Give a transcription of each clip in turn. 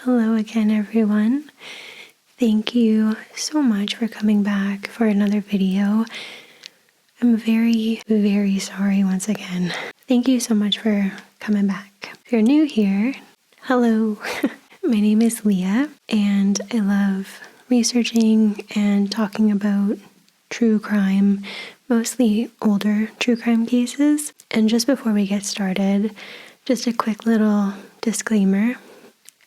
Hello again, everyone. Thank you so much for coming back for another video. I'm very, very sorry once again. Thank you so much for coming back. If you're new here, hello. My name is Leah, and I love researching and talking about true crime, mostly older true crime cases. And just before we get started, just a quick little disclaimer.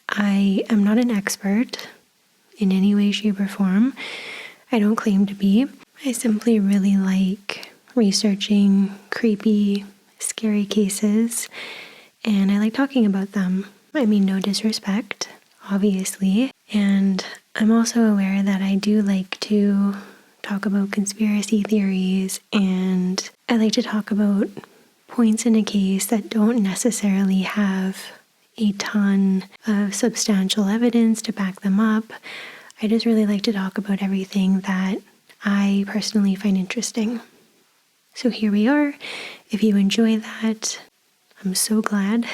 I am not an expert in any way, shape, or form. I don't claim to be. I simply really like researching creepy, scary cases, and I like talking about them. I mean, no disrespect, obviously. And I'm also aware that I do like to talk about conspiracy theories, and I like to talk about points in a case that don't necessarily have a ton of substantial evidence to back them up. I just really like to talk about everything that I personally find interesting. So here we are. If you enjoy that, I'm so glad.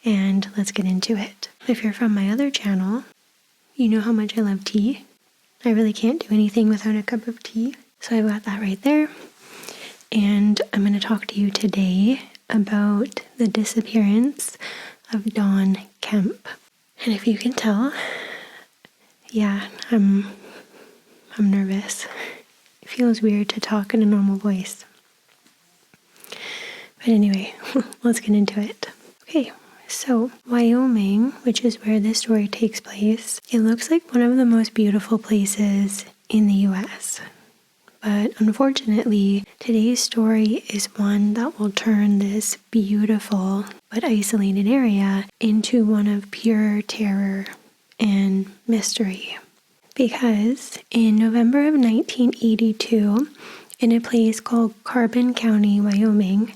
And let's get into it. If you're from my other channel, you know how much I love tea. I really can't do anything without a cup of tea. So I've got that right there. And I'm going to talk to you today about the disappearance of Donald Kemp. And if you can tell, yeah, I'm nervous. It feels weird to talk in a normal voice. But anyway, let's get into it. Okay, so Wyoming, which is where this story takes place, it looks like one of the most beautiful places in the US. But unfortunately, today's story is one that will turn this beautiful but isolated area into one of pure terror and mystery. Because in November of 1982, in a place called Carbon County, Wyoming,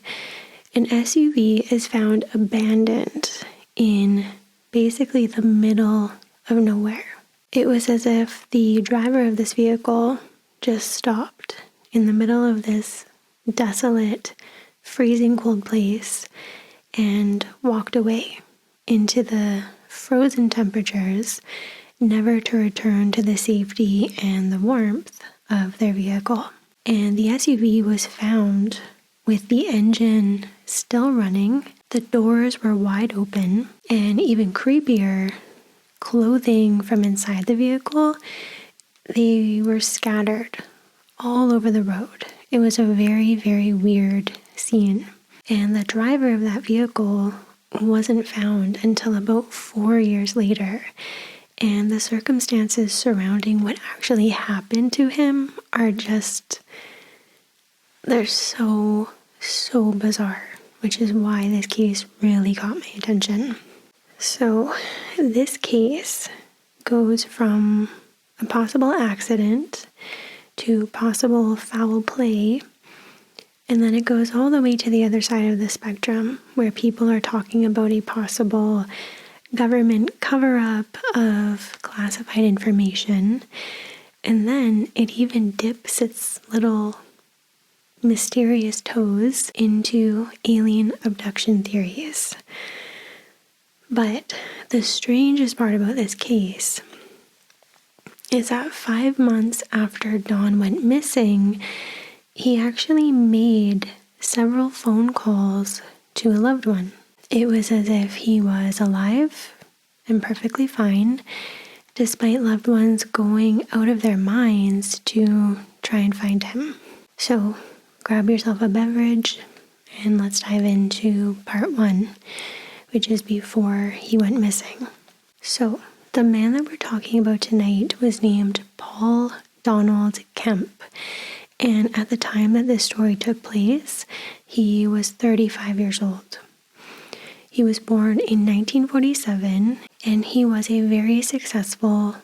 an SUV is found abandoned in basically the middle of nowhere. It was as if the driver of this vehicle just stopped in the middle of this desolate, freezing cold place and walked away into the frozen temperatures, never to return to the safety and the warmth of their vehicle. And the SUV was found with the engine still running, the doors were wide open, and even creepier, clothing from inside the vehicle, they were scattered all over the road. It was a very, very weird scene. And the driver of that vehicle wasn't found until about 4 years later. And the circumstances surrounding what actually happened to him are just, they're so bizarre, which is why this case really got my attention. So this case goes from a possible accident to possible foul play, and then it goes all the way to the other side of the spectrum where people are talking about a possible government cover-up of classified information, and then it even dips its little mysterious toes into alien abduction theories. But the strangest part about this case is that 5 months after Don went missing, he actually made several phone calls to a loved one. It was as if he was alive and perfectly fine, despite loved ones going out of their minds to try and find him. So grab yourself a beverage and let's dive into part 1, which is before he went missing. So the man that we're talking about tonight was named Paul Donald Kemp, and at the time that this story took place, he was 35 years old. He was born in 1947, and he was a very successful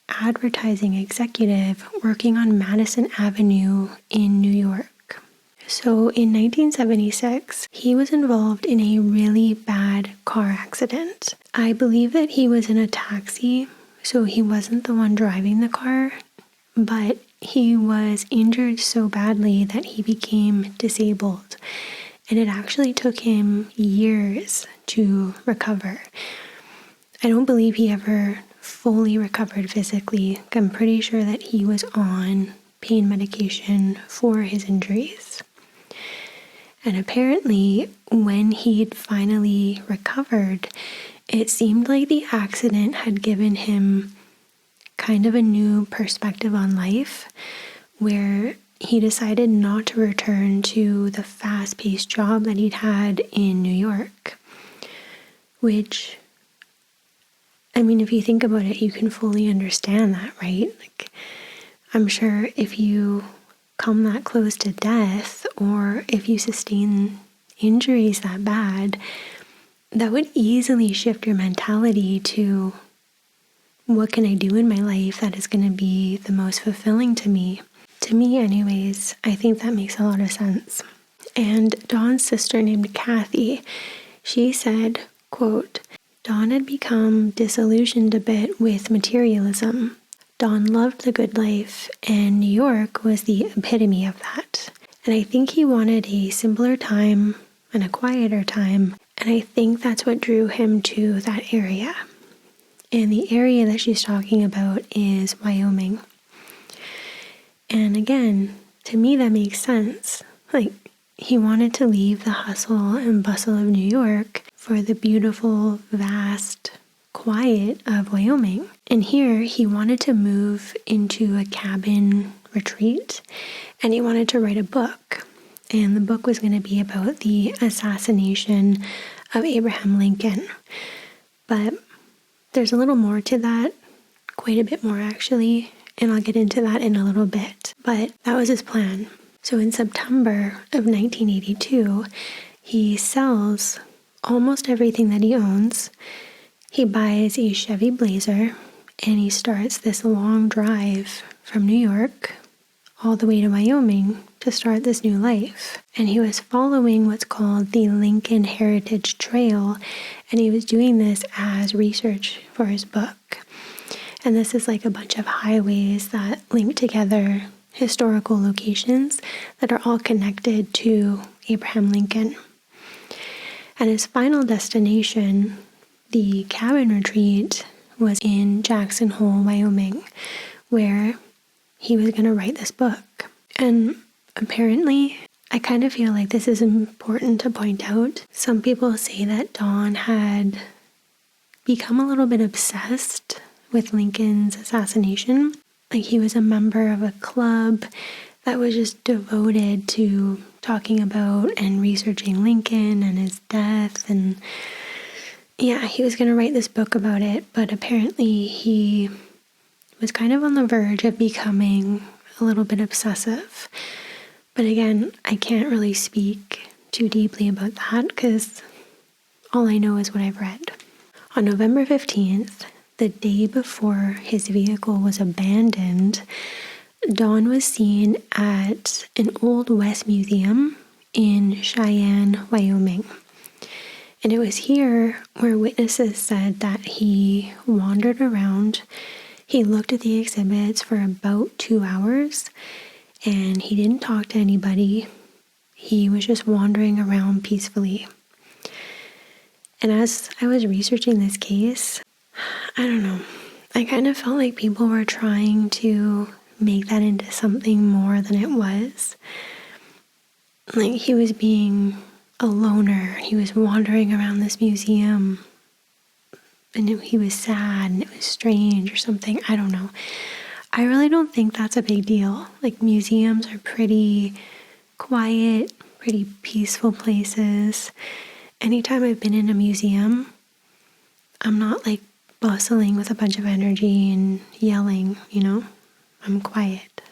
advertising executive working on Madison Avenue in New York. So in 1976, he was involved in a really bad car accident. I believe that he was in a taxi, so he wasn't the one driving the car, but he was injured so badly that he became disabled. And it actually took him years to recover. I don't believe he ever fully recovered physically. I'm pretty sure that he was on pain medication for his injuries. And apparently, when he'd finally recovered, it seemed like the accident had given him kind of a new perspective on life, where he decided not to return to the fast-paced job that he'd had in New York. Which, I mean, if you think about it, you can fully understand that, right? Like, I'm sure if you come that close to death, or if you sustain injuries that bad, that would easily shift your mentality to, what can I do in my life that is going to be the most fulfilling to me? To me anyways, I think that makes a lot of sense. And Don's sister, named Kathy, she said, quote, Don had become disillusioned a bit with materialism. Don loved the good life, and New York was the epitome of that. And I think he wanted a simpler time and a quieter time, and I think that's what drew him to that area. And the area that she's talking about is Wyoming. And again, to me that makes sense. Like, he wanted to leave the hustle and bustle of New York for the beautiful, vast quiet of Wyoming. And here he wanted to move into a cabin retreat, and he wanted to write a book. And the book was going to be about the assassination of Abraham Lincoln. But there's a little more to that, quite a bit more actually, and I'll get into that in a little bit. But that was his plan. So in September of 1982, he sells almost everything that he owns. He buys a Chevy Blazer, and he starts this long drive from New York all the way to Wyoming to start this new life. And he was following what's called the Lincoln Heritage Trail, and he was doing this as research for his book. And this is like a bunch of highways that link together historical locations that are all connected to Abraham Lincoln. And his final destination, the cabin retreat, was in Jackson Hole, Wyoming, where he was going to write this book. And apparently, I kind of feel like this is important to point out. Some people say that Don had become a little bit obsessed with Lincoln's assassination. Like, he was a member of a club that was just devoted to talking about and researching Lincoln and his death. And yeah, he was going to write this book about it, but apparently he was kind of on the verge of becoming a little bit obsessive. But again, I can't really speak too deeply about that because all I know is what I've read. On November 15th, the day before his vehicle was abandoned, Don was seen at an Old West museum in Cheyenne, Wyoming. And it was here where witnesses said that he wandered around. He looked at the exhibits for about 2 hours, and he didn't talk to anybody. He was just wandering around peacefully. And as I was researching this case, I don't know, I kind of felt like people were trying to make that into something more than it was. Like, he was being a loner. He was wandering around this museum, and he was sad, and it was strange or something. I don't know. I really don't think that's a big deal. Like, museums are pretty quiet, pretty peaceful places. Anytime I've been in a museum, I'm not like bustling with a bunch of energy and yelling, you know? I'm quiet.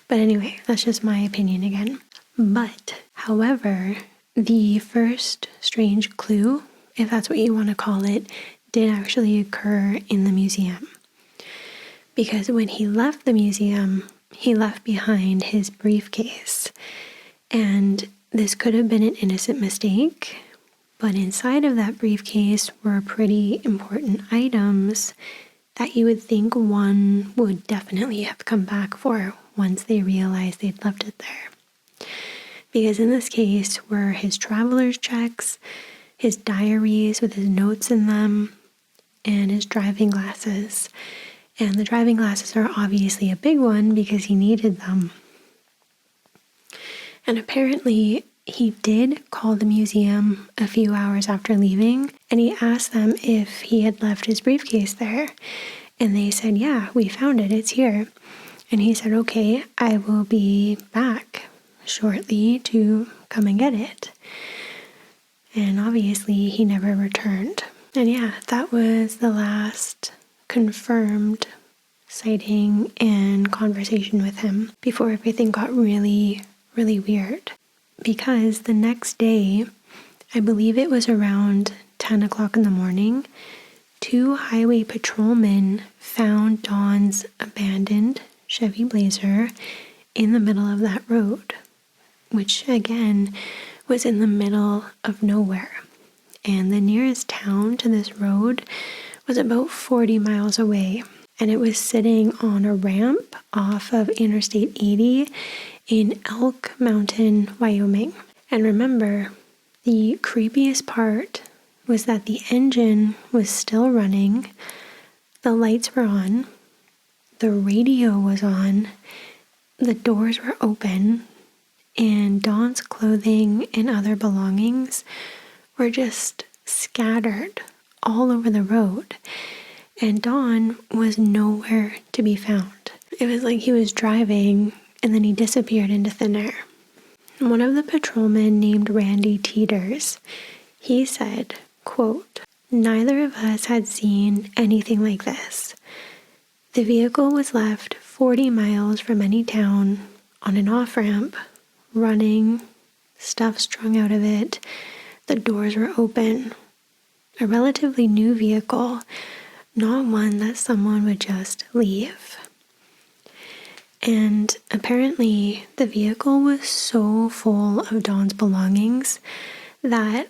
But anyway, that's just my opinion again. But, however, the first strange clue, if that's what you want to call it, did actually occur in the museum. Because when he left the museum, he left behind his briefcase. And this could have been an innocent mistake, but inside of that briefcase were pretty important items that you would think one would definitely have come back for once they realized they'd left it there. Because in this case were his traveler's checks, his diaries with his notes in them, and his driving glasses. And the driving glasses are obviously a big one because he needed them. And apparently he did call the museum a few hours after leaving, and he asked them if he had left his briefcase there. And they said, yeah, we found it, it's here. And he said, okay, I will be back shortly to come and get it. And obviously he never returned. And yeah, that was the last confirmed sighting and conversation with him before everything got really, really weird. Because the next day, I believe it was around 10 o'clock in the morning, 2 highway patrolmen found Don's abandoned Chevy Blazer in the middle of that road, which again was in the middle of nowhere. And the nearest town to this road was about 40 miles away. And it was sitting on a ramp off of Interstate 80 in Elk Mountain, Wyoming. And remember, the creepiest part was that the engine was still running, the lights were on, the radio was on, the doors were open, and Don's clothing and other belongings were just scattered all over the road. And Don was nowhere to be found. It was like he was driving and then he disappeared into thin air. One of the patrolmen named Randy Teeters, he said, quote, "Neither of us had seen anything like this. The vehicle was left 40 miles from any town on an off-ramp, running, stuff strung out of it. The doors were open. A relatively new vehicle, not one that someone would just leave." And apparently the vehicle was so full of Don's belongings that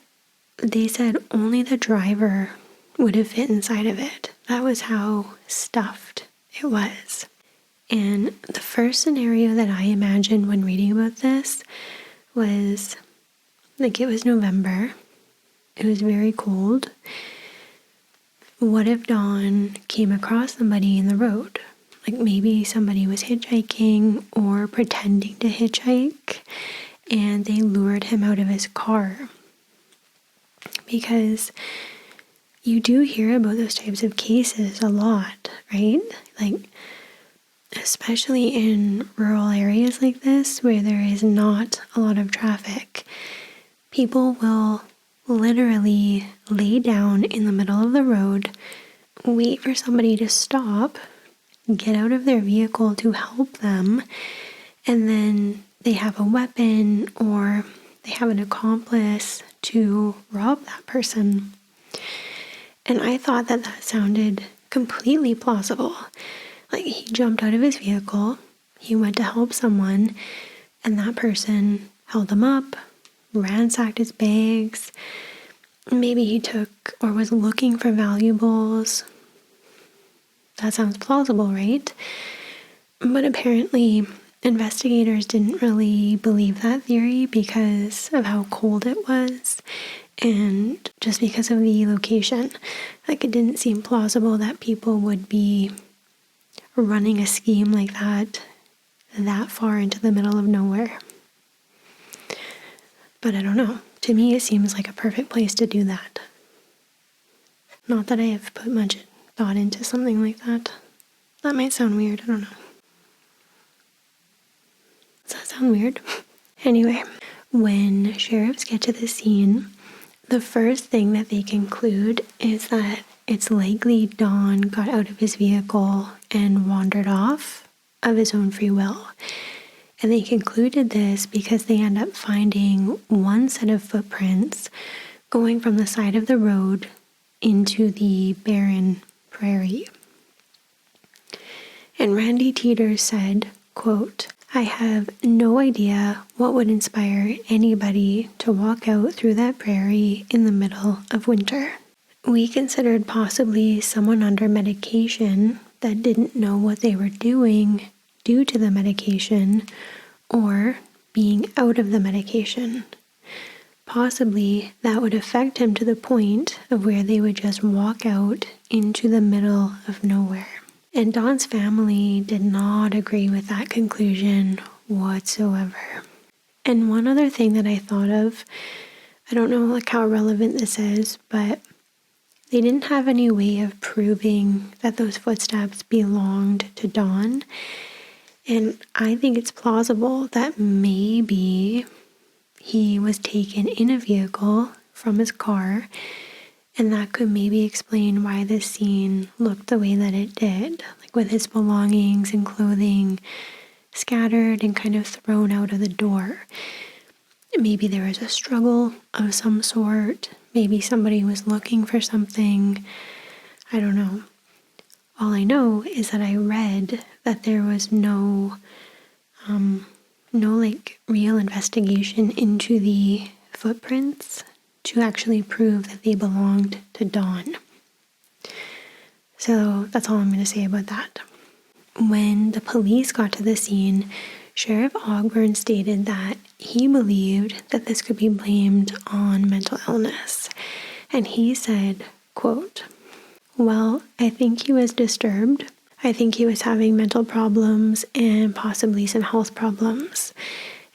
they said only the driver would have fit inside of it. That was how stuffed it was. And the first scenario that I imagined when reading about this was, like, it was November. It was very cold. What if Don came across somebody in the road? Like maybe somebody was hitchhiking or pretending to hitchhike and they lured him out of his car. Because you do hear about those types of cases a lot, right? Like, especially in rural areas like this where there is not a lot of traffic, people will literally lay down in the middle of the road, wait for somebody to stop, get out of their vehicle to help them, and then they have a weapon or they have an accomplice to rob that person. And I thought that that sounded completely plausible. Like, he jumped out of his vehicle, he went to help someone, and that person held him up, ransacked his bags. Maybe he took or was looking for valuables. That sounds plausible, right? But apparently investigators didn't really believe that theory because of how cold it was and just because of the location. Like, it didn't seem plausible that people would be running a scheme like that far into the middle of nowhere. But I don't know. To me, it seems like a perfect place to do that. Not that I have put much thought into something like that. That might sound weird. I don't know. Does that sound weird? Anyway, when sheriffs get to the scene, the first thing that they conclude is that it's likely Don got out of his vehicle and wandered off of his own free will. And they concluded this because they end up finding one set of footprints going from the side of the road into the barren prairie. And Randy Teeters said, quote, "I have no idea what would inspire anybody to walk out through that prairie in the middle of winter. We considered possibly someone under medication that didn't know what they were doing due to the medication or being out of the medication. possibly that would affect him to the point of where they would just walk out into the middle of nowhere. And Don's family did not agree with that conclusion whatsoever. And one other thing that I thought of, I don't know how relevant this is, but they didn't have any way of proving that those footsteps belonged to Don. And I think it's plausible that maybe he was taken in a vehicle from his car, and that could maybe explain why this scene looked the way that it did, like with his belongings and clothing scattered and kind of thrown out of the door. Maybe there was a struggle of some sort. Maybe somebody was looking for something. I don't know. All I know is that I read that there was no real investigation into the footprints to actually prove that they belonged to Don. So that's all I'm going to say about that. When the police got to the scene, Sheriff Ogburn stated that he believed that this could be blamed on mental illness. And he said, quote, "Well, I think he was disturbed. I think he was having mental problems and possibly some health problems.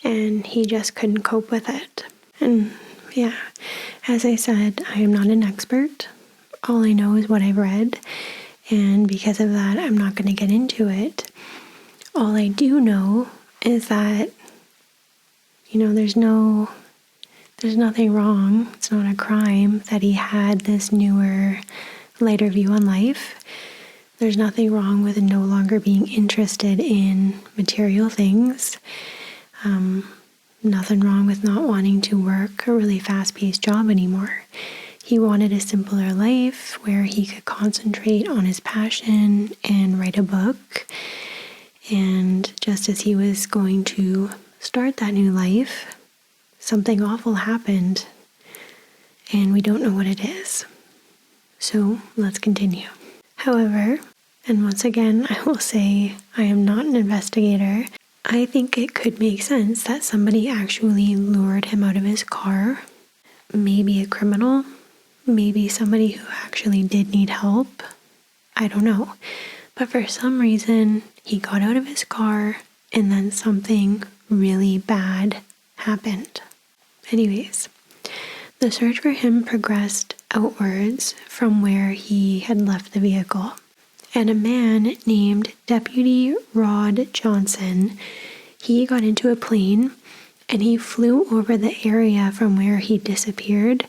And he just couldn't cope with it." And yeah, as I said, I am not an expert. All I know is what I've read. And because of that, I'm not going to get into it. All I do know is that, there's nothing wrong. It's not a crime that he had this newer, lighter view on life. There's nothing wrong with no longer being interested in material things. Nothing wrong with not wanting to work a really fast-paced job anymore. He wanted a simpler life where he could concentrate on his passion and write a book. And just as he was going to start that new life, something awful happened, and we don't know what it is. So let's continue. However, and once again, I will say I am not an investigator. I think it could make sense that somebody actually lured him out of his car. Maybe a criminal, maybe somebody who actually did need help. I don't know. But for some reason, he got out of his car and then something really bad happened. Anyways, the search for him progressed outwards from where he had left the vehicle. And a man named Deputy Rod Johnson, he got into a plane and he flew over the area from where he disappeared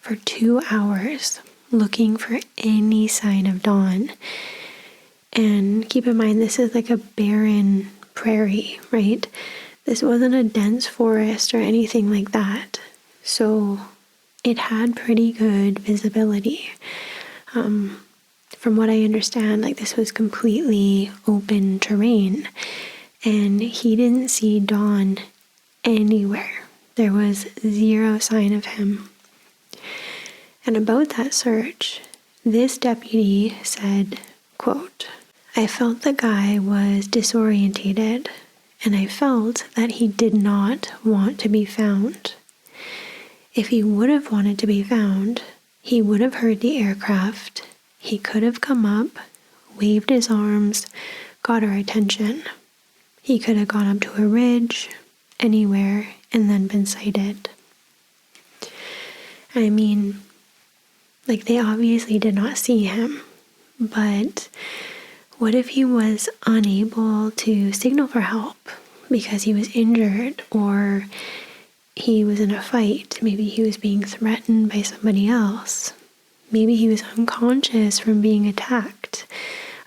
for 2 hours looking for any sign of Don. And keep in mind, this is like a barren prairie, right? This wasn't a dense forest or anything like that. So it had pretty good visibility. From what I understand, this was completely open terrain, and he didn't see Don anywhere. There was zero sign of him. And about that search, this deputy said, quote, "I felt the guy was disorientated, and I felt that he did not want to be found. If he would have wanted to be found, he would have heard the aircraft. He could have come up, waved his arms, got our attention. He could have gone up to a ridge, anywhere, and then been sighted." I mean, they obviously did not see him, but what if he was unable to signal for help because he was injured, or he was in a fight? Maybe he was being threatened by somebody else. Maybe he was unconscious from being attacked.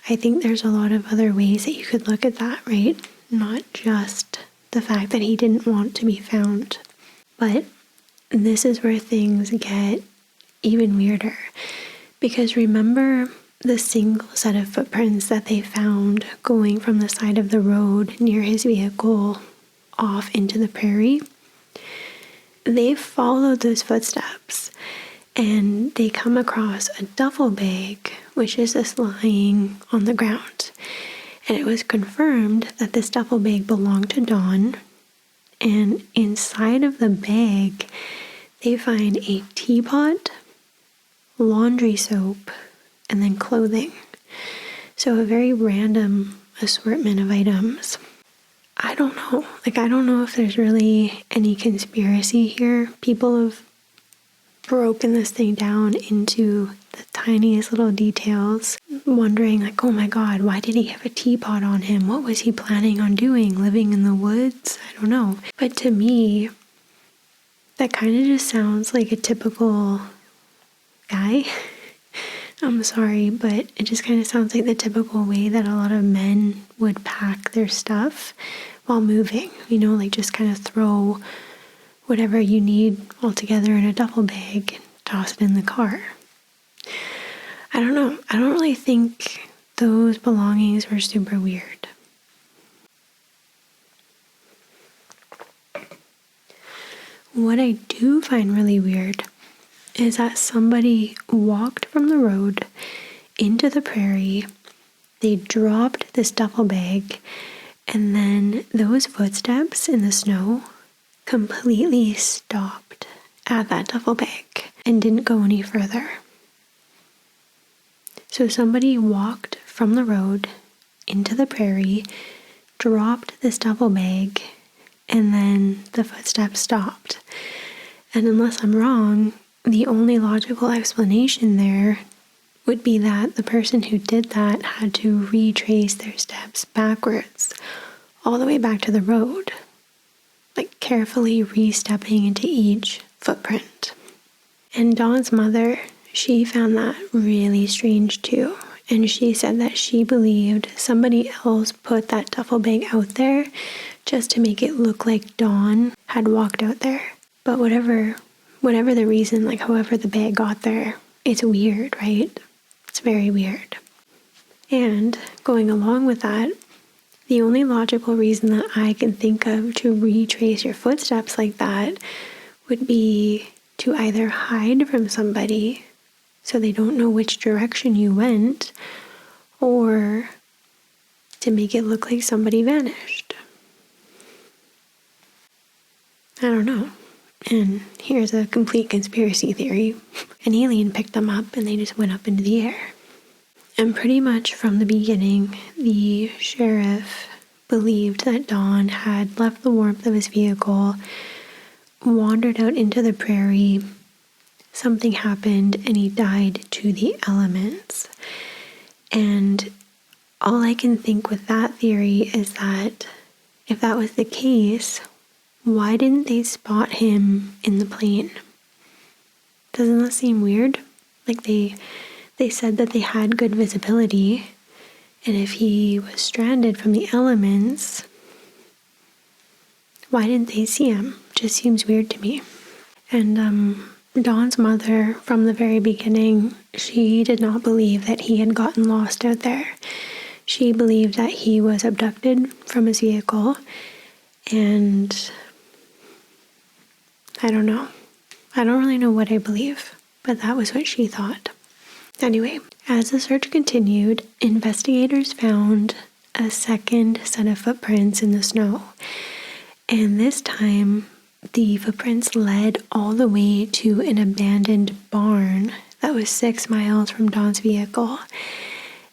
I think there's a lot of other ways that you could look at that, right? Not just the fact that he didn't want to be found. But this is where things get even weirder. Because remember the single set of footprints that they found going from the side of the road near his vehicle off into the prairie? They followed those footsteps and they come across a duffel bag, which is just lying on the ground. And it was confirmed that this duffel bag belonged to Don. And inside of the bag, they find a teapot, laundry soap, and then clothing. So a very random assortment of items. I don't know. I don't know if there's really any conspiracy here. People have broken this thing down into the tiniest little details, wondering oh my God, why did he have a teapot on him? What was he planning on doing? Living in the woods? I don't know. But to me, that kind of just sounds like a typical guy. I'm sorry, but it just kind of sounds like the typical way that a lot of men would pack their stuff while moving. Just kind of throw whatever you need all together in a duffel bag and toss it in the car. I don't know. I don't really think those belongings were super weird. What I do find really weird is that somebody walked from the road into the prairie, they dropped this duffel bag, and then those footsteps in the snow completely stopped at that duffel bag and didn't go any further. So somebody walked from the road into the prairie, dropped this duffel bag, and then the footsteps stopped. And unless I'm wrong, the only logical explanation there would be that the person who did that had to retrace their steps backwards, all the way back to the road, carefully re-stepping into each footprint. And Dawn's mother, she found that really strange too. And she said that she believed somebody else put that duffel bag out there just to make it look like Dawn had walked out there. But whatever the reason, however the bag got there, it's weird, right? It's very weird. And going along with that, the only logical reason that I can think of to retrace your footsteps like that would be to either hide from somebody so they don't know which direction you went, or to make it look like somebody vanished. I don't know. And here's a complete conspiracy theory. An alien picked them up and they just went up into the air. And pretty much from the beginning, the sheriff believed that Dawn had left the warmth of his vehicle, wandered out into the prairie, something happened, and he died to the elements. And all I can think with that theory is that if that was the case, why didn't they spot him in the plane? Doesn't that seem weird? They said that they had good visibility, and if he was stranded from the elements, why didn't they see him? Just seems weird to me. And Dawn's mother, from the very beginning, she did not believe that he had gotten lost out there. She believed that he was abducted from his vehicle, and I don't know. I don't really know what I believe, but that was what she thought. Anyway, as the search continued, investigators found a second set of footprints in the snow. And this time, the footprints led all the way to an abandoned barn that was 6 miles from Dawn's vehicle.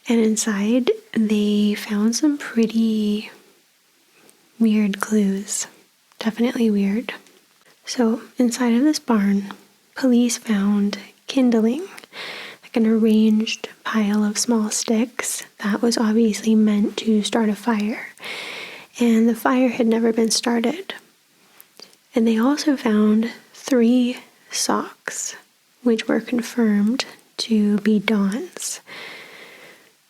And inside, they found some pretty weird clues. Definitely weird. So, inside of this barn, police found kindling, an arranged pile of small sticks that was obviously meant to start a fire. And the fire had never been started. And they also found 3 socks, which were confirmed to be Dawn's.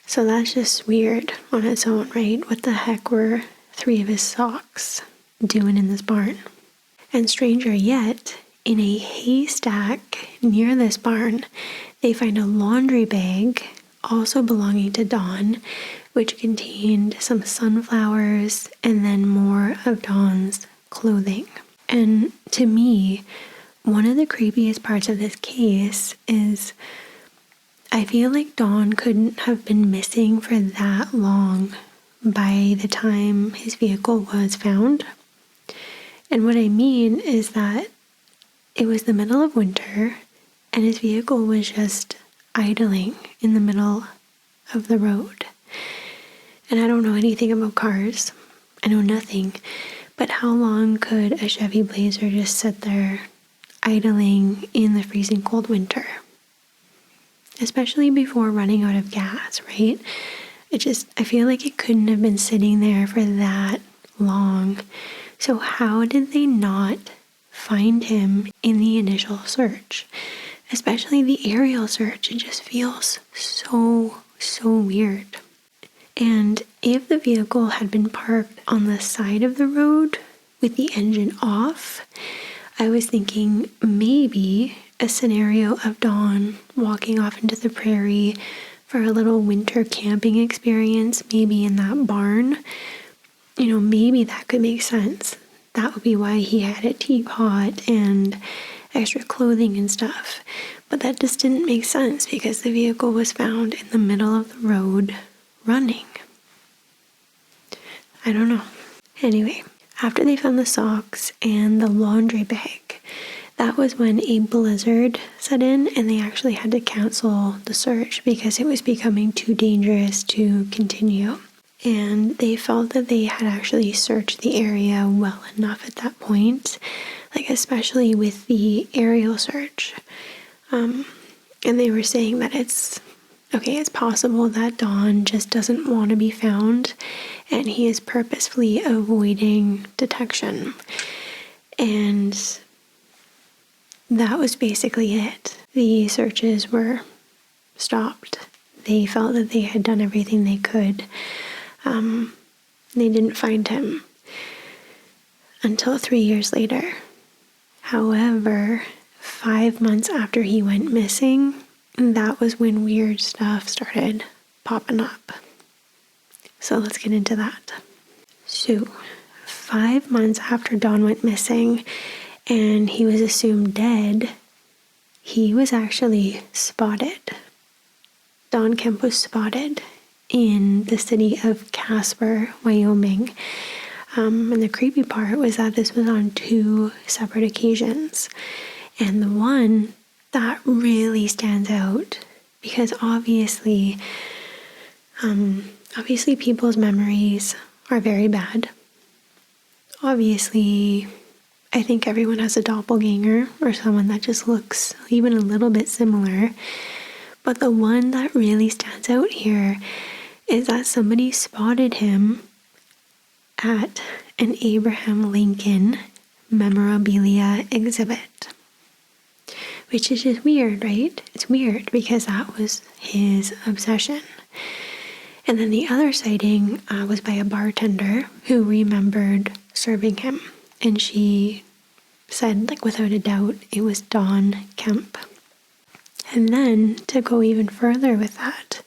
So that's just weird on its own, right? What the heck were 3 of his socks doing in this barn? And stranger yet, in a haystack near this barn, they find a laundry bag, also belonging to Dawn, which contained some sunflowers and then more of Dawn's clothing. And to me, one of the creepiest parts of this case is I feel like Dawn couldn't have been missing for that long by the time his vehicle was found. And what I mean is that it was the middle of winter and his vehicle was just idling in the middle of the road. And I don't know anything about cars. I know nothing. But how long could a Chevy Blazer just sit there idling in the freezing cold winter? Especially before running out of gas, right? I feel like it couldn't have been sitting there for that long. So how did they not find him in the initial search? Especially the aerial search. It just feels so weird. And if the vehicle had been parked on the side of the road with the engine off, I was thinking maybe a scenario of Dawn walking off into the prairie for a little winter camping experience, maybe in that barn. Maybe that could make sense. That would be why he had a teapot and extra clothing and stuff. But that just didn't make sense because the vehicle was found in the middle of the road running. I don't know. Anyway, after they found the socks and the laundry bag, that was when a blizzard set in and they actually had to cancel the search because it was becoming too dangerous to continue. And they felt that they had actually searched the area well enough at that point, especially with the aerial search. And they were saying that it's possible that Don just doesn't want to be found and he is purposefully avoiding detection. And that was basically it. The searches were stopped. They felt that they had done everything they could. They didn't find him until 3 years later. However, 5 months after he went missing, that was when weird stuff started popping up. So let's get into that. So 5 months after Don went missing and he was assumed dead, he was actually spotted. Don Kemp was spotted in the city of Casper, Wyoming. And the creepy part was that this was on 2 separate occasions. And the one that really stands out, because obviously people's memories are very bad. Obviously, I think everyone has a doppelganger or someone that just looks even a little bit similar. But the one that really stands out here is that somebody spotted him at an Abraham Lincoln memorabilia exhibit. Which is just weird, right? It's weird because that was his obsession. And then the other sighting was by a bartender who remembered serving him. And she said, without a doubt, it was Don Kemp. And then to go even further with that,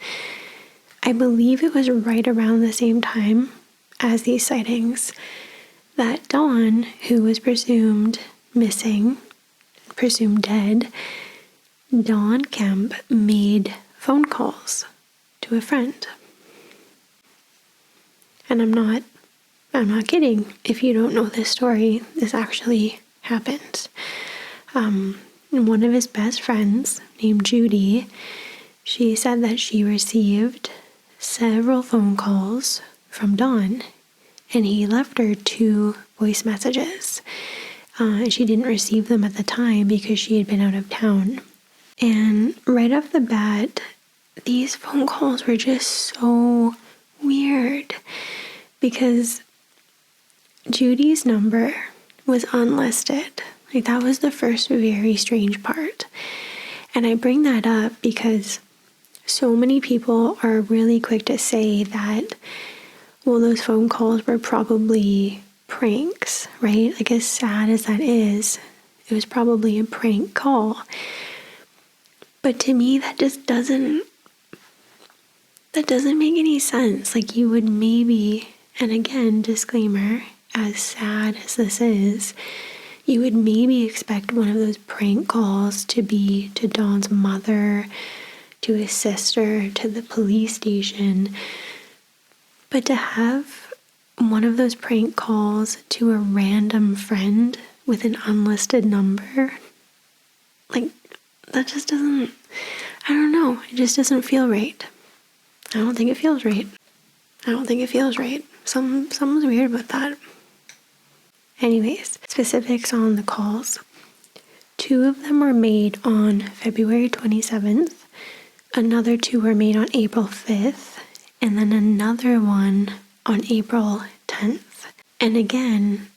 I believe it was right around the same time as these sightings that Don, who was presumed missing, presumed dead, Don Kemp made phone calls to a friend. And I'm not kidding. If you don't know this story, this actually happened. One of his best friends, named Judy, she said that she received several phone calls from Don, and he left her 2 voice messages. She didn't receive them at the time because she had been out of town. And right off the bat, these phone calls were just so weird because Judy's number was unlisted. That was the first very strange part. And I bring that up because so many people are really quick to say that, well, those phone calls were probably pranks, right? As sad as that is, it was probably a prank call. But to me, that just doesn't make any sense. You would maybe, and again, disclaimer, as sad as this is, you would maybe expect one of those prank calls to be to Don's mother, to his sister, to the police station. But to have one of those prank calls to a random friend with an unlisted number, Like, that just doesn't, I don't know, it just doesn't feel right. I don't think it feels right. Something's weird about that. Anyways, specifics on the calls. 2 of them were made on February 27th. Another 2 were made on April 5th. And then another one on April 10th. And again,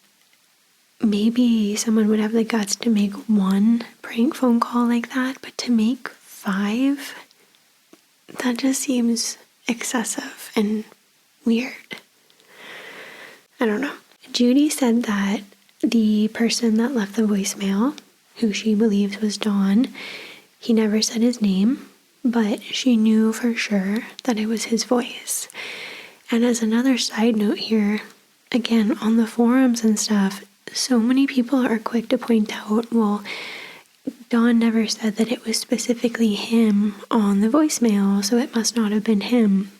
maybe someone would have the guts to make 1 prank phone call like that, but to make 5, that just seems excessive and weird. I don't know. Judy said that the person that left the voicemail, who she believes was Don, he never said his name, but she knew for sure that it was his voice. And as another side note here, again, on the forums and stuff, so many people are quick to point out, well, Don never said that it was specifically him on the voicemail, so it must not have been him.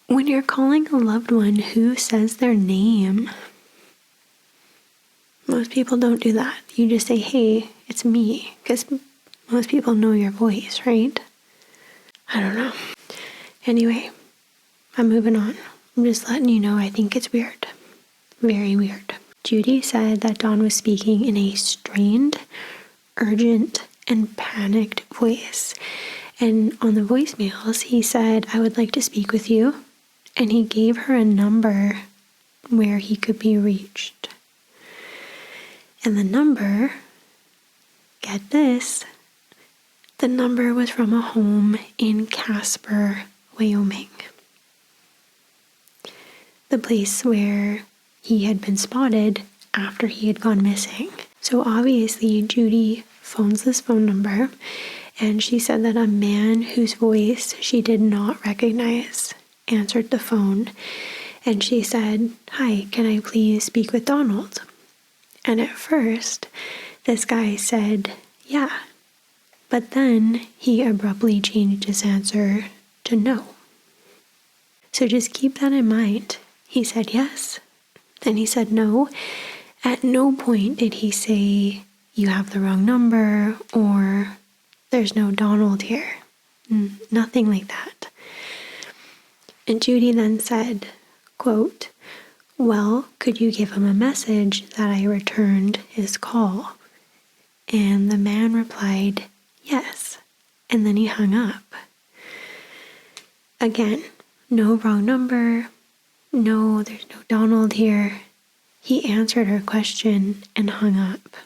When you're calling a loved one, who says their name? Most people don't do that. You just say, hey, it's me, because most people know your voice, right? I don't know. Anyway, I'm moving on. I'm just letting you know I think it's weird. Very weird. Judy said that Don was speaking in a strained, urgent, and panicked voice. And on the voicemails, he said, I would like to speak with you. And he gave her a number where he could be reached. And the number, get this, the number was from a home in Casper, Wyoming. The place where he had been spotted after he had gone missing. So obviously Judy phones this phone number, and she said that a man whose voice she did not recognize answered the phone, and she said, hi, can I please speak with Donald? And at first, this guy said, yeah, but then he abruptly changed his answer to no. So just keep that in mind. He said yes, then he said no. At no point did he say, you have the wrong number, or there's no Donald here. Nothing like that. And Judy then said, quote, well, could you give him a message that I returned his call? And the man replied, yes. And then he hung up. Again, no wrong number. No, there's no Donald here. He answered her question and hung up.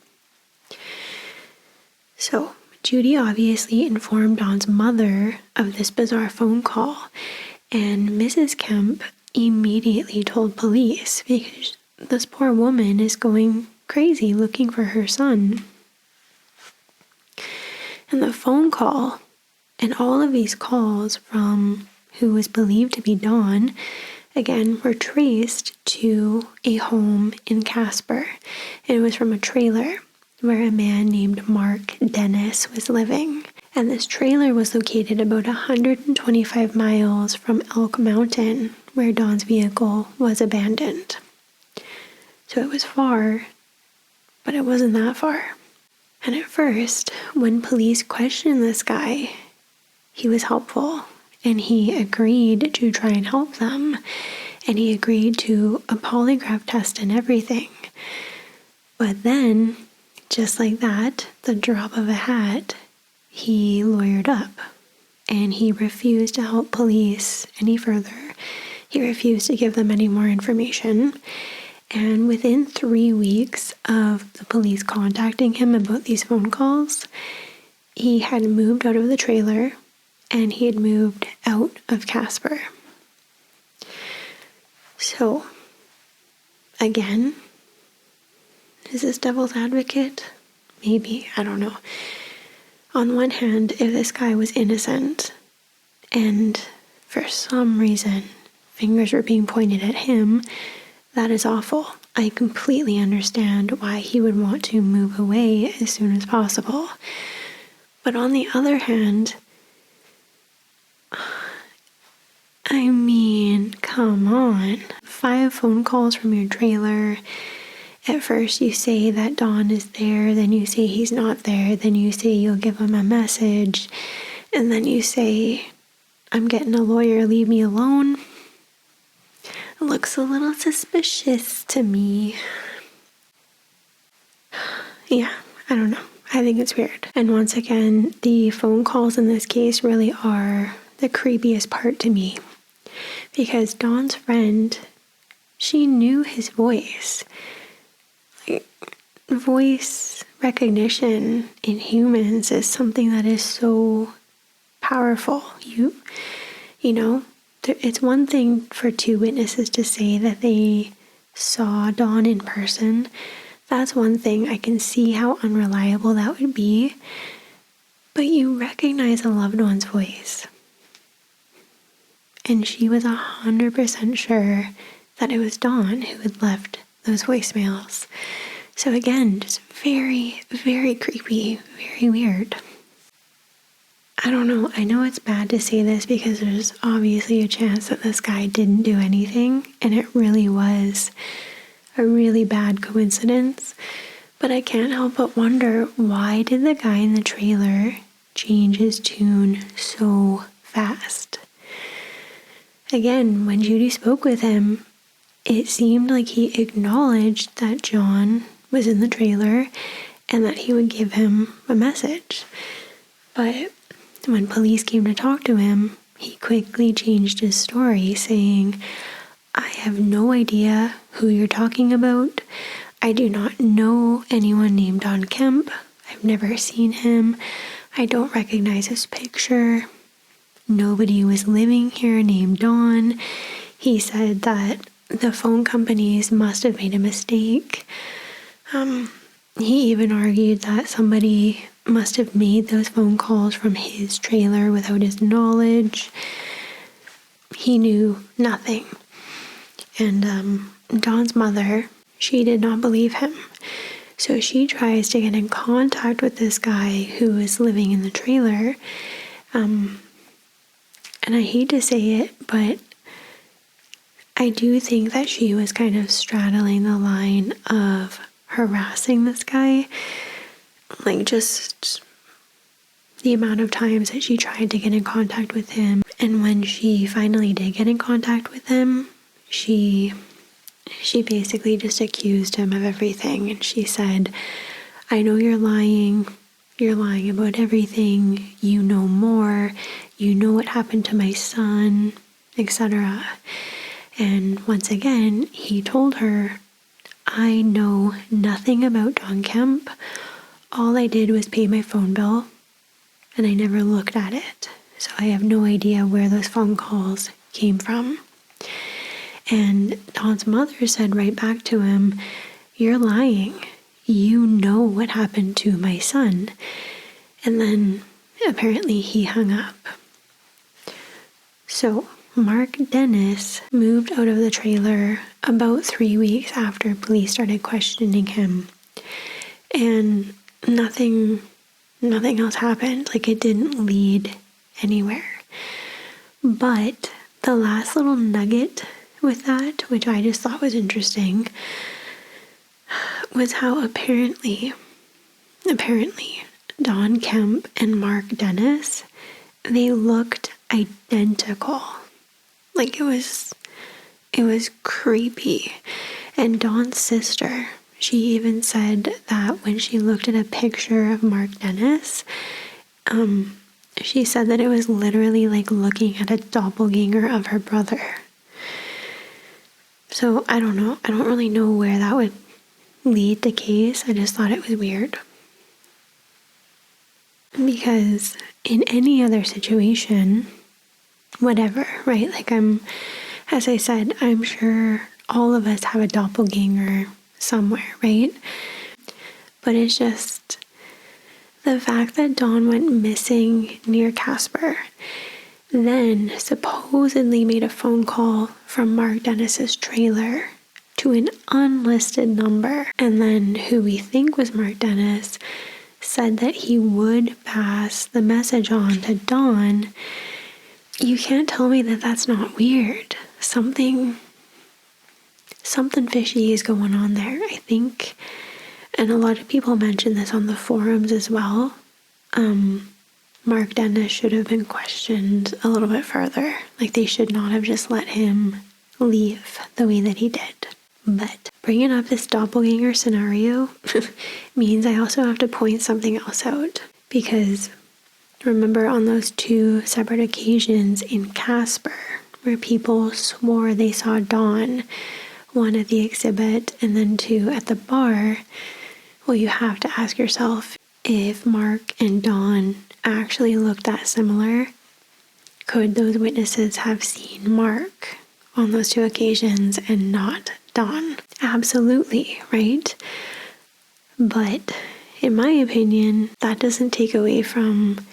So, Judy obviously informed Don's mother of this bizarre phone call, and Mrs. Kemp immediately told police because this poor woman is going crazy looking for her son. And the phone call and all of these calls from who was believed to be Don, again, were traced to a home in Casper. It was from a trailer where a man named Mark Dennis was living. And this trailer was located about 125 miles from Elk Mountain, where Don's vehicle was abandoned. So it was far, but it wasn't that far. And at first, when police questioned this guy, he was helpful, and he agreed to try and help them, and he agreed to a polygraph test and everything. But then, just like that, the drop of a hat, he lawyered up, and he refused to help police any further. He refused to give them any more information. And within 3 weeks of the police contacting him about these phone calls, he had moved out of the trailer, and he had moved out of Casper. So, again, is this devil's advocate? Maybe, I don't know. On one hand, if this guy was innocent and for some reason fingers were being pointed at him, that is awful. I completely understand why he would want to move away as soon as possible. But on the other hand, I mean, come on. 5 phone calls from your trailer, at first you say that Don is there, then you say he's not there, then you say you'll give him a message, and then you say, I'm getting a lawyer, leave me alone. It looks a little suspicious to me. Yeah, I don't know. I think it's weird. And once again, the phone calls in this case really are the creepiest part to me. Because Don's friend, she knew his voice. Like, voice recognition in humans is something that is so powerful. You know, it's one thing for two witnesses to say that they saw Don in person. That's one thing. I can see how unreliable that would be. But you recognize a loved one's voice. And she was 100% sure that it was Don who had left those voicemails. So again, just very, very creepy, very weird. I don't know. I know it's bad to say this because there's obviously a chance that this guy didn't do anything, and it really was a really bad coincidence. But I can't help but wonder, why did the guy in the trailer change his tune so fast? Again, when Judy spoke with him, it seemed like he acknowledged that John was in the trailer and that he would give him a message. But when police came to talk to him, he quickly changed his story, saying, I have no idea who you're talking about. I do not know anyone named Don Kemp. I've never seen him. I don't recognize his picture. Nobody was living here named Don. He said that the phone companies must have made a mistake. He even argued that somebody must have made those phone calls from his trailer without his knowledge. He knew nothing. And Don's mother, she did not believe him. So she tries to get in contact with this guy who is living in the trailer. And I hate to say it, but I do think that she was kind of straddling the line of harassing this guy. Like, just the amount of times that she tried to get in contact with him. And when she finally did get in contact with him, she basically just accused him of everything. And she said, I know you're lying. You're lying about everything. You know more. You know what happened to my son, etc. And once again, he told her, I know nothing about Don Kemp. All I did was pay my phone bill, and I never looked at it. So I have no idea where those phone calls came from. And Don's mother said right back to him, you're lying. You know what happened to my son. And then apparently he hung up. So Mark Dennis moved out of the trailer about 3 weeks after police started questioning him. And nothing else happened. Like, it didn't lead anywhere. But the last little nugget with that, which I just thought was interesting, was how apparently Don Kemp and Mark Dennis, they looked identical. Like, it was creepy. And Don's sister, she even said that when she looked at a picture of Mark Dennis, she said that it was literally like looking at a doppelganger of her brother. So I don't know. I don't really know where that would lead the case. I just thought it was weird. Because in any other situation, whatever, right? Like, as I said, I'm sure all of us have a doppelganger somewhere, right? But it's just the fact that Don went missing near Casper, then supposedly made a phone call from Mark Dennis's trailer to an unlisted number, and then who we think was Mark Dennis said that he would pass the message on to Don. You can't tell me that that's not weird. Something something fishy is going on there, I think. And a lot of people mention this on the forums as well. Mark Dennis should have been questioned a little bit further. Like, they should not have just let him leave the way that he did. But bringing up this doppelganger scenario means I also have to point something else out. Because remember on those 2 separate occasions in Casper, where people swore they saw Dawn, 1 at the exhibit and then 2 at the bar, well, you have to ask yourself, if Mark and Dawn actually looked that similar, could those witnesses have seen Mark on those 2 occasions and not Dawn? Absolutely, right? But in my opinion, that doesn't take away from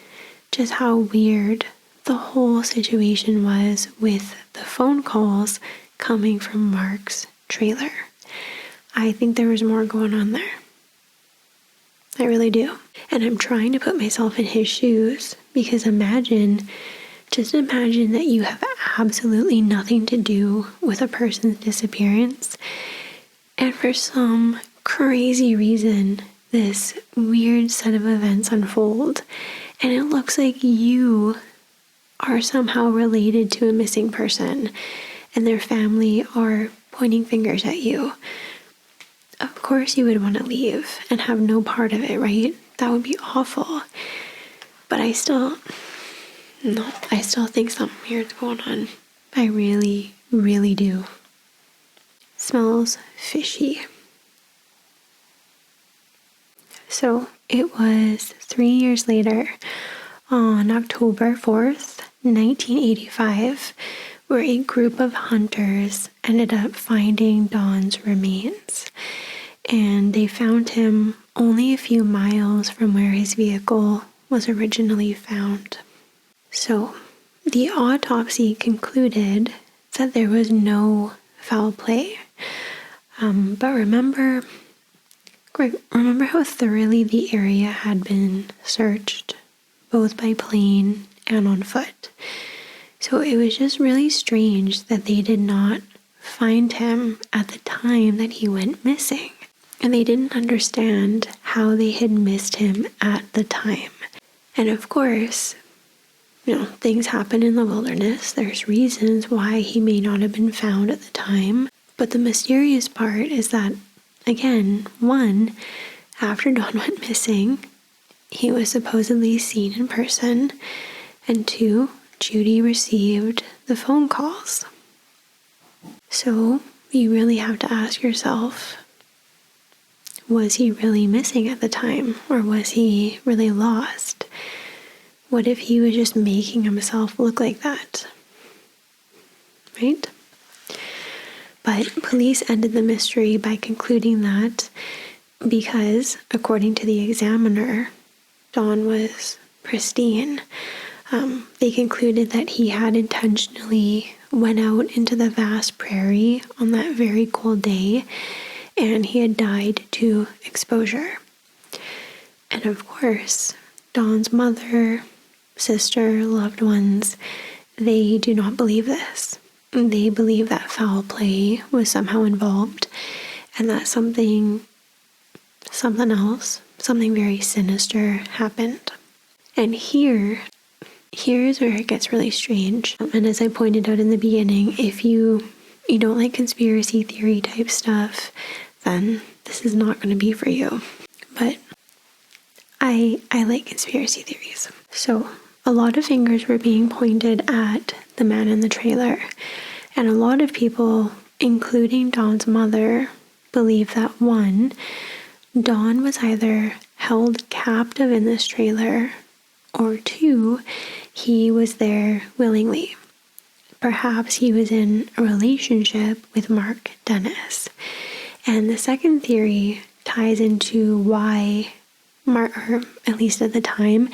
just how weird the whole situation was with the phone calls coming from Mark's trailer. I think there was more going on there. I really do. And I'm trying to put myself in his shoes, because just imagine that you have absolutely nothing to do with a person's disappearance, and for some crazy reason, this weird set of events unfold, and it looks like you are somehow related to a missing person, and their family are pointing fingers at you. Of course you would want to leave and have no part of it, right? That would be awful. But I still think something weird's going on. I really, really do. Smells fishy. So it was 3 years later, on October 4th, 1985, where a group of hunters ended up finding Don's remains. And they found him only a few miles from where his vehicle was originally found. So the autopsy concluded that there was no foul play. But remember how thoroughly the area had been searched, both by plane and on foot. So it was just really strange that they did not find him at the time that he went missing. And they didn't understand how they had missed him at the time. And of course, things happen in the wilderness. There's reasons why he may not have been found at the time. But the mysterious part is that, again, 1, after Don went missing, he was supposedly seen in person. And 2, Judy received the phone calls. So you really have to ask yourself, was he really missing at the time, or was he really lost? What if he was just making himself look like that? Right? But police ended the mystery by concluding that because, according to the examiner, Don was pristine. They concluded that he had intentionally went out into the vast prairie on that very cold day, and he had died to exposure. And of course, Don's mother, sister, loved ones, they do not believe this. They believe that foul play was somehow involved, and that something else, something very sinister happened. And here's where it gets really strange. And as I pointed out in the beginning, if you don't like conspiracy theory type stuff, then this is not going to be for you. But I like conspiracy theories. So a lot of fingers were being pointed at the man in the trailer. And a lot of people, including Don's mother, believe that 1, Don was either held captive in this trailer, or 2, he was there willingly. Perhaps he was in a relationship with Mark Dennis. And the second theory ties into why Mark, or at least at the time,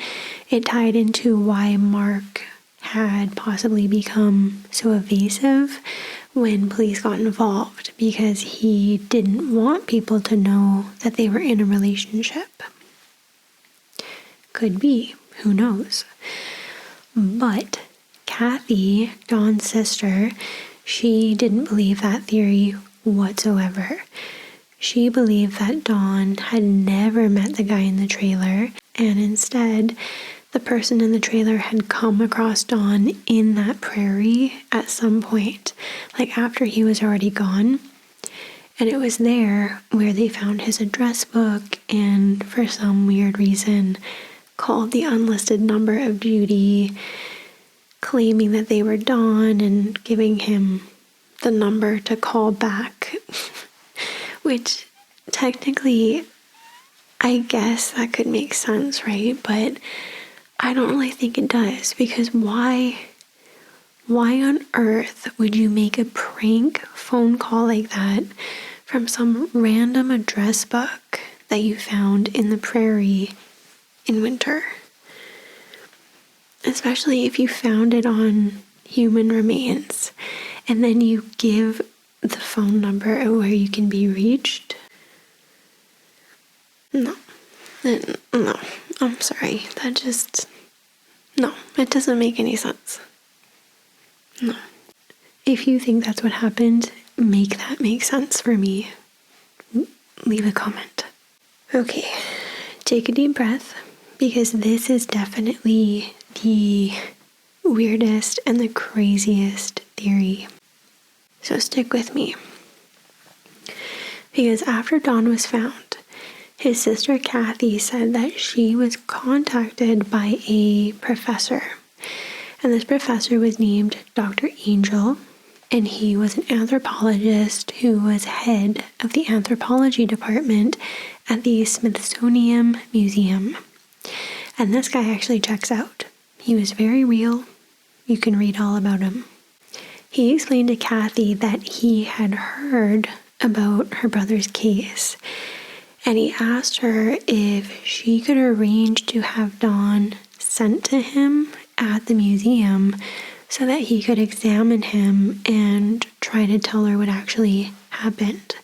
it tied into why Mark had possibly become so evasive when police got involved, because he didn't want people to know that they were in a relationship. Could be, who knows? But Kathy, Don's sister, she didn't believe that theory whatsoever. She believed that Dawn had never met the guy in the trailer, and instead, the person in the trailer had come across Dawn in that prairie at some point, like after he was already gone. And it was there where they found his address book and, for some weird reason, called the unlisted number of Judy, claiming that they were Dawn and giving him the number to call back. Which, technically, I guess that could make sense, right? But I don't really think it does, because why on earth would you make a prank phone call like that from some random address book that you found in the prairie in winter? Especially if you found it on human remains and then you give the phone number where you can be reached. No, I'm sorry. No, it doesn't make any sense. No. If you think that's what happened, make that make sense for me. Leave a comment. Okay, take a deep breath, because this is definitely the weirdest and the craziest theory. So stick with me. Because after Dawn was found, his sister Kathy said that she was contacted by a professor. And this professor was named Dr. Angel, and he was an anthropologist who was head of the anthropology department at the Smithsonian Museum. And this guy actually checks out. He was very real. You can read all about him. He explained to Kathy that he had heard about her brother's case, and he asked her if she could arrange to have Dawn sent to him at the museum so that he could examine him and try to tell her what actually happened.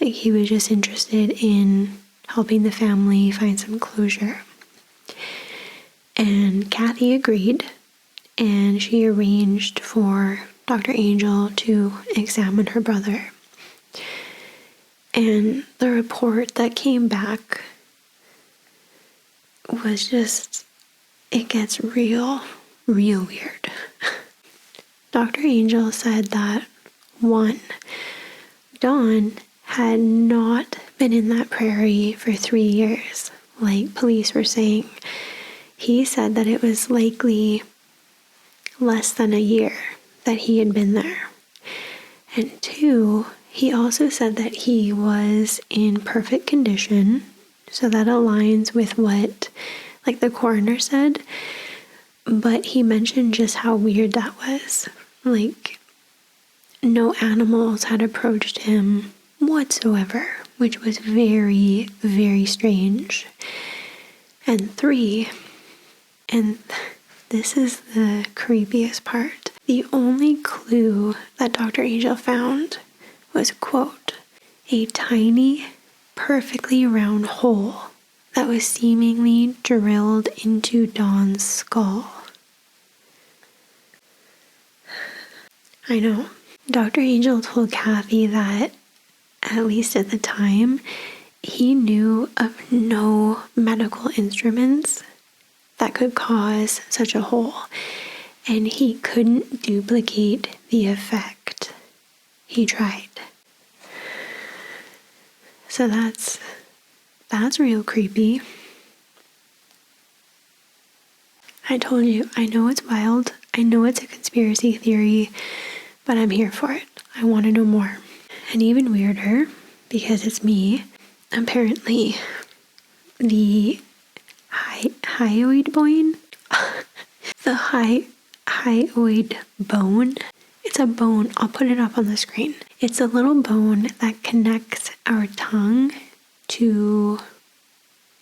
Like, he was just interested in helping the family find some closure. And Kathy agreed, and she arranged for Dr. Angel to examine her brother. And the report that came back was just, it gets real weird. Dr. Angel said that, 1, Dawn had not been in that prairie for 3 years, like police were saying. He said that it was likely less than a year that he had been there. And 2, he also said that he was in perfect condition, so that aligns with what, like, the coroner said. But he mentioned just how weird that was. Like, no animals had approached him whatsoever, which was very, very strange. And 3, and this is the creepiest part, the only clue that Dr. Angel found was, quote, a tiny, perfectly round hole that was seemingly drilled into Dawn's skull. I know. Dr. Angel told Kathy that, at least at the time, he knew of no medical instruments that could cause such a hole, and he couldn't duplicate the effect. He tried. So that's real creepy. I told you, I know it's wild, I know it's a conspiracy theory, but I'm here for it. I want to know more. And even weirder, because it's me, apparently the hyoid bone, the hyoid bone, it's a bone, I'll put it up on the screen. It's a little bone that connects our tongue to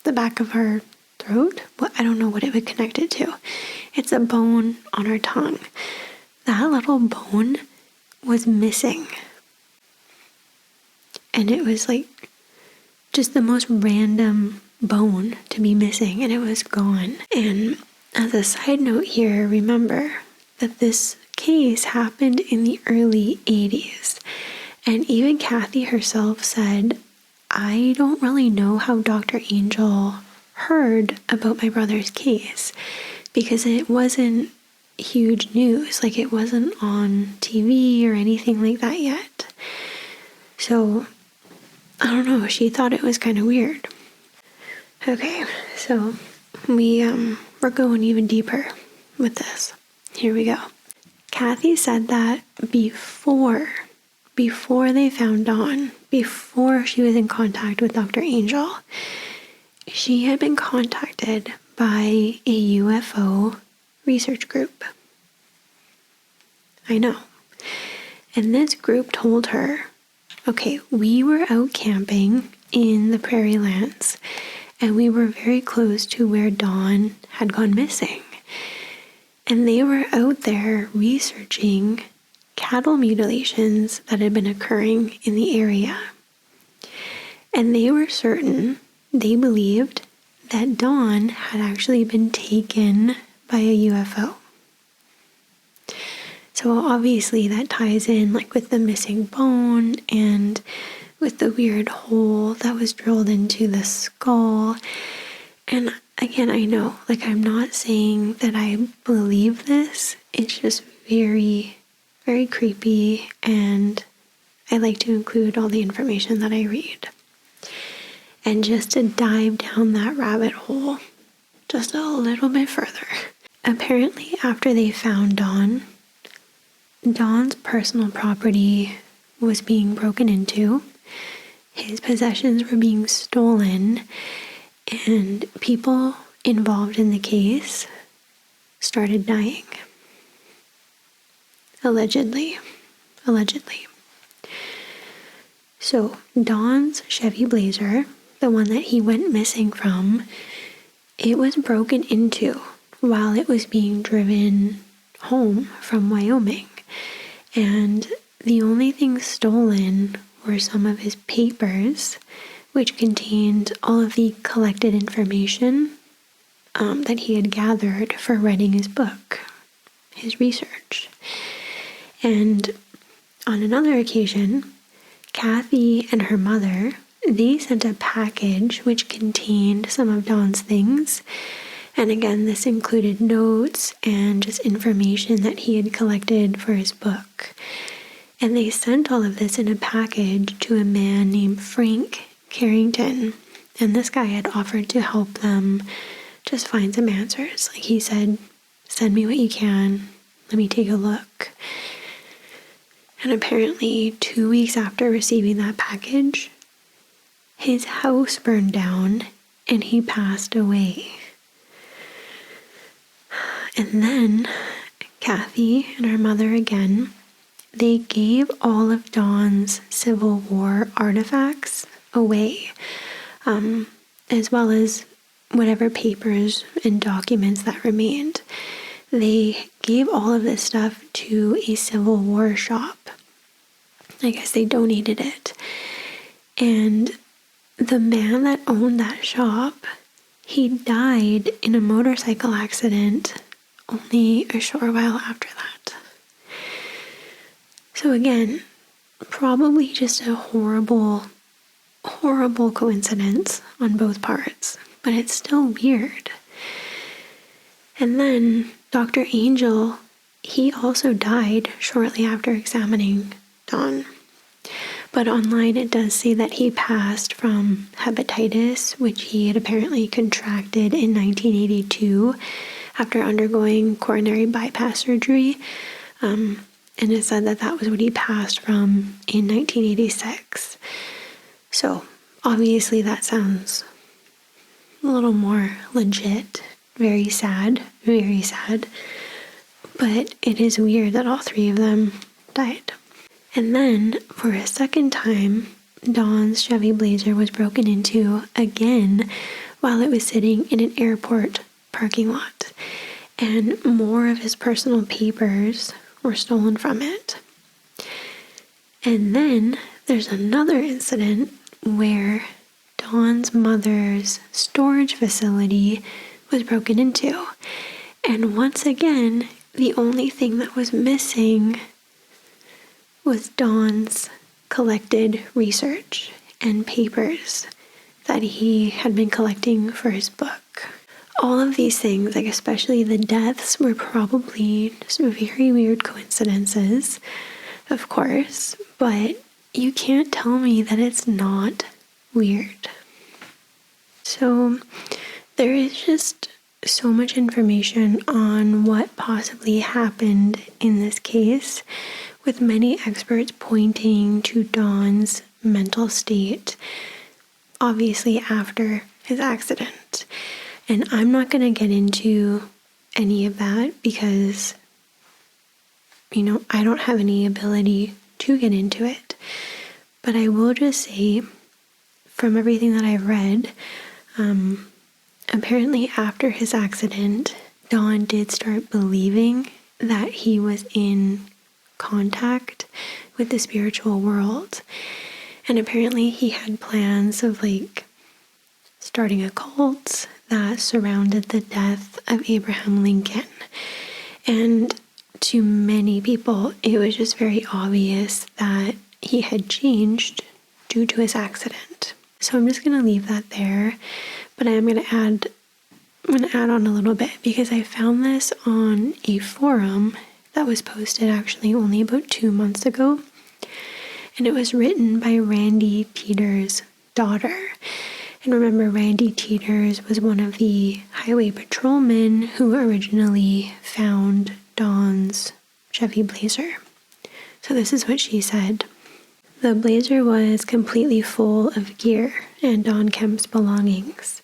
the back of our throat. Well, I don't know what it would connect it to. It's a bone on our tongue. That little bone was missing. And it was like just the most random bone to be missing, and it was gone. And as a side note here, remember that this case happened in the early 80s, And even Kathy herself said, I don't really know how Dr. Angel heard about my brother's case because it wasn't huge news. Like, it wasn't on TV or anything like that yet. So, I don't know. She thought it was kind of weird. Okay, so we're going even deeper with this. Here we go. Kathy said that before they found Dawn, before she was in contact with Dr. Angel, she had been contacted by a UFO research group. I know. And this group told her, okay, we were out camping in the prairie lands, and we were very close to where Dawn had gone missing. And they were out there researching cattle mutilations that had been occurring in the area. And they were certain, they believed, that Dawn had actually been taken by a UFO. So obviously that ties in like with the missing bone and with the weird hole that was drilled into the skull. And again, I know, like, I'm not saying that I believe this. It's just very, very creepy, and I like to include all the information that I read. And just to dive down that rabbit hole just a little bit further. Apparently, after they found Dawn's personal property was being broken into, his possessions were being stolen, and people involved in the case started dying. Allegedly. So Dawn's Chevy Blazer, the one that he went missing from, it was broken into while it was being driven home from Wyoming. And the only thing stolen were some of his papers, which contained all of the collected information that he had gathered for writing his book, his research. And on another occasion, Kathy and her mother, they sent a package which contained some of Dawn's things. And again, this included notes and just information that he had collected for his book. And they sent all of this in a package to a man named Frank Carrington. And this guy had offered to help them just find some answers. Like, he said, send me what you can. Let me take a look. And apparently 2 weeks after receiving that package, his house burned down and he passed away. And then Kathy and her mother again, they gave all of Dawn's Civil War artifacts away, as well as whatever papers and documents that remained. They gave all of this stuff to a Civil War shop. I guess they donated it. And the man that owned that shop, he died in a motorcycle accident only a short while after that. So again, probably just a horrible coincidence on both parts, but it's still weird. And then Dr. Angel, he also died shortly after examining Dawn. But online it does say that he passed from hepatitis, which he had apparently contracted in 1982 after undergoing coronary bypass surgery. And it said that that was what he passed from in 1986. So obviously that sounds a little more legit. Very sad. But it is weird that all three of them died. And then, for a second time, Dawn's Chevy Blazer was broken into again while it was sitting in an airport parking lot. And more of his personal papers were stolen from it. And then there's another incident where Dawn's mother's storage facility was broken into. And once again, the only thing that was missing was Dawn's collected research and papers that he had been collecting for his book. All of these things, like especially the deaths, were probably just very weird coincidences, of course, but you can't tell me that it's not weird. So there is just so much information on what possibly happened in this case, with many experts pointing to Don's mental state, obviously after his accident. And I'm not going to get into any of that because, I don't have any ability to get into it. But I will just say, from everything that I've read, apparently after his accident, Don did start believing that he was in contact with the spiritual world. And apparently he had plans of starting a cult that surrounded the death of Abraham Lincoln. And to many people, it was just very obvious that he had changed due to his accident. So I'm just going to leave that there, but I'm going to add on a little bit because I found this on a forum that was posted actually only about 2 months ago, and it was written by Randy Teeter's daughter. And remember, Randy Teeters was one of the highway patrolmen who originally found Don's Chevy Blazer. So this is what she said. The Blazer was completely full of gear and Don Kemp's belongings.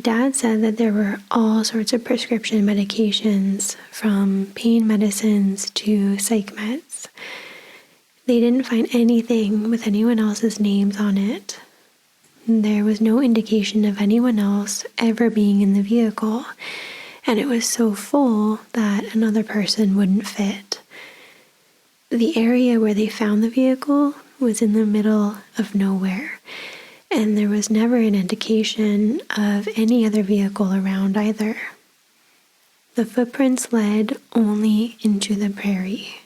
Dad said that there were all sorts of prescription medications, from pain medicines to psych meds. They didn't find anything with anyone else's names on it. There was no indication of anyone else ever being in the vehicle, and it was so full that another person wouldn't fit. The area where they found the vehicle was in the middle of nowhere, and there was never an indication of any other vehicle around either. The footprints led only into the prairie.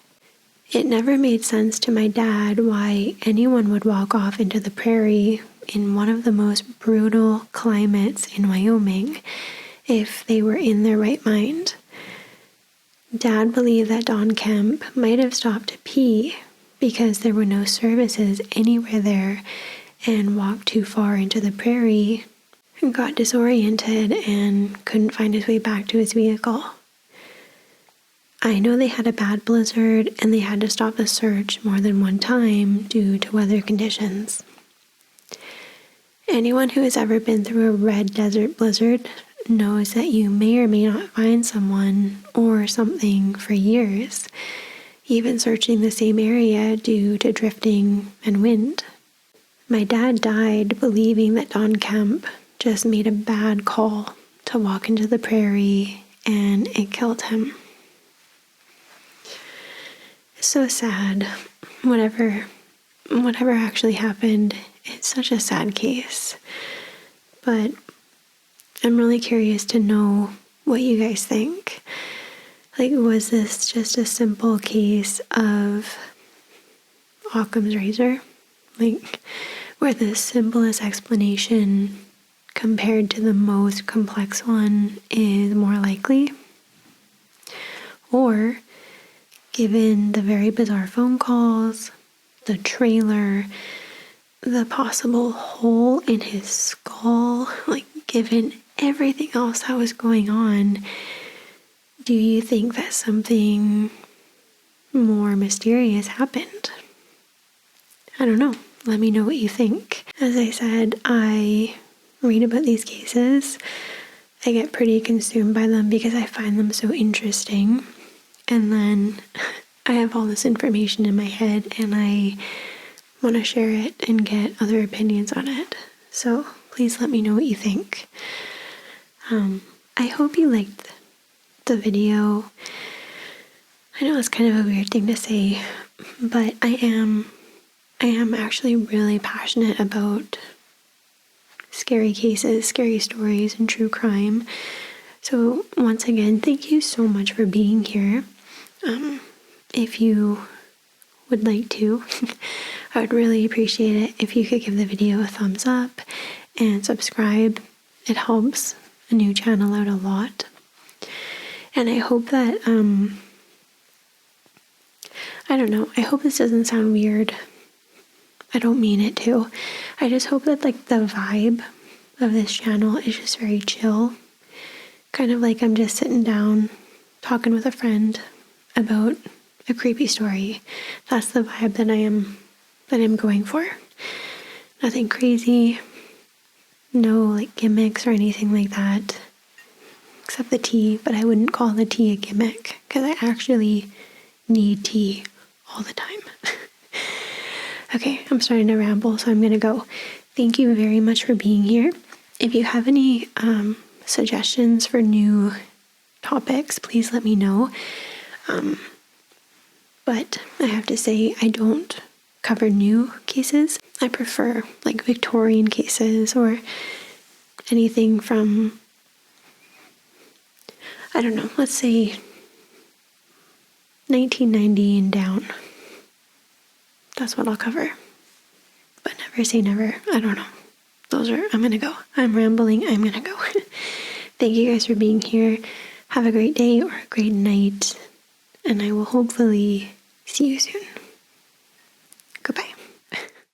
It never made sense to my dad why anyone would walk off into the prairie in one of the most brutal climates in Wyoming if they were in their right mind. Dad believed that Don Kemp might have stopped to pee because there were no services anywhere there and walked too far into the prairie and got disoriented and couldn't find his way back to his vehicle. I know they had a bad blizzard and they had to stop the search more than one time due to weather conditions. Anyone who has ever been through a red desert blizzard knows that you may or may not find someone or something for years, even searching the same area due to drifting and wind. My dad died believing that Don Kemp just made a bad call to walk into the prairie and it killed him. It's so sad. Whatever actually happened, it's such a sad case. But I'm really curious to know what you guys think. Was this just a simple case of Occam's razor? Where the simplest explanation compared to the most complex one is more likely? Or, given the very bizarre phone calls, the trailer, the possible hole in his skull, given everything else that was going on, do you think that something more mysterious happened? I don't know. Let me know what you think. As I said, I read about these cases. I get pretty consumed by them because I find them so interesting. And then I have all this information in my head and I want to share it and get other opinions on it. So please let me know what you think. I hope you liked the video. I know it's kind of a weird thing to say, but I am actually really passionate about scary cases, scary stories, and true crime. So once again, thank you so much for being here. If you would like to, I would really appreciate it if you could give the video a thumbs up and subscribe. It helps a new channel out a lot. And I hope that, I don't know, I hope this doesn't sound weird. I don't mean it to. I just hope that like the vibe of this channel is just very chill. Kind of like I'm just sitting down talking with a friend about a creepy story. That's the vibe that I'm going for. Nothing crazy. No like gimmicks or anything like that. Except the tea, but I wouldn't call the tea a gimmick because I actually need tea all the time. Okay, I'm starting to ramble, so I'm going to go. Thank you very much for being here. If you have any suggestions for new topics, please let me know. But I have to say, I don't cover new cases. I prefer like Victorian cases or anything from, I don't know, let's say 1990 and down. That's what I'll cover. But never say never. I don't know. I'm gonna go. I'm rambling. I'm gonna go. Thank you guys for being here. Have a great day or a great night. And I will hopefully see you soon.